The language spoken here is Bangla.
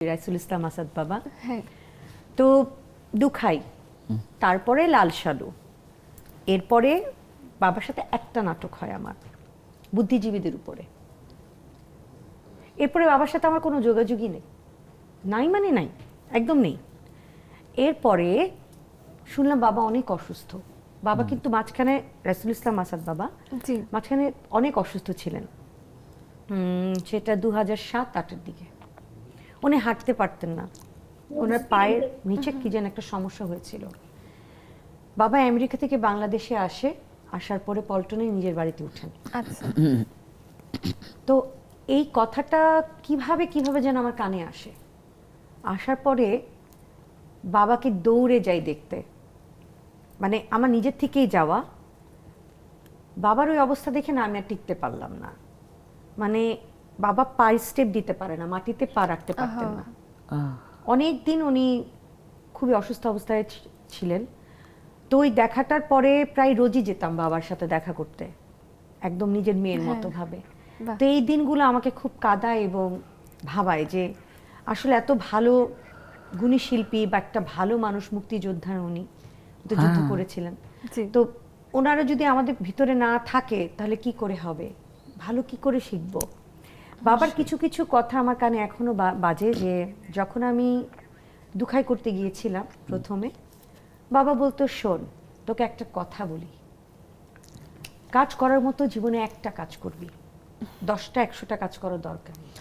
রাইসুল ইসলাম আসাদ বাবা। হ্যাঁ। তো দুখাই, তারপরে লাল সালু, এরপরে বাবার সাথে একটা নাটক হয় আমার বুদ্ধিজীবীদের উপরে। এরপরে বাবার সাথে আমার কোনো যোগাযোগই নেই, নাই মানে নাই, একদম নেই। এরপরে শুনলাম বাবা অনেক অসুস্থ। বাবা কিন্তু মাঝখানে, রাইসুল ইসলাম আসাদ বাবা জি। মাঝখানে অনেক অসুস্থ ছিলেন। সেটা 2007-08-এর দিকে। উনি হাঁটতে পারতেন না, ওনার পায়ের নিচে কি যেন একটা সমস্যা হয়েছিল। বাবা আমেরিকা থেকে বাংলাদেশে আসে, আসার পরে পল্টনে নিজের বাড়িতে উঠেন। আচ্ছা। তো এই কথাটা কিভাবে কিভাবে যেন আমার কানে আসে। আসার পরে বাবাকে দৌড়ে যাই দেখতে, মানে আমার নিজের থেকেই যাওয়া। বাবার ওই অবস্থা দেখে না আমি আর টিকতে পারলাম না। মানে বাবা পায়ের স্টেপ দিতে পারে না, মাটিতে পা রাখতে পারতেন না। অনেক দিন উনি খুবই অসুস্থ অবস্থায় ছিলেন। তো ওই দেখাটার পরে প্রায় রোজই যেতাম বাবার সাথে দেখা করতে, একদম নিজের মেয়ের মতো ভাবে। বাহ। তো এই দিনগুলো আমাকে খুব কাঁদায় এবং ভাবায় যে আসলে এত ভালো গুণী শিল্পী বা একটা ভালো মানুষ, মুক্তিযোদ্ধা, উনি তো যুদ্ধ করেছিলেন। জি। তো ওনারা যদি আমাদের ভিতরে না থাকে তাহলে কি করে হবে, ভালো কি করে শিখবো। বাবার কিছু কিছু কথা আমার কানে এখনো বাজে, যে যখন আমি দুখাই করতে গিয়েছিলাম প্রথমে, বাবা বলতো, শোন তোকে একটা কথা বলি, কাজ করার মতো জীবনে একটা কাজ করবি, 10টা 100টা কাজ করার দরকার নেই।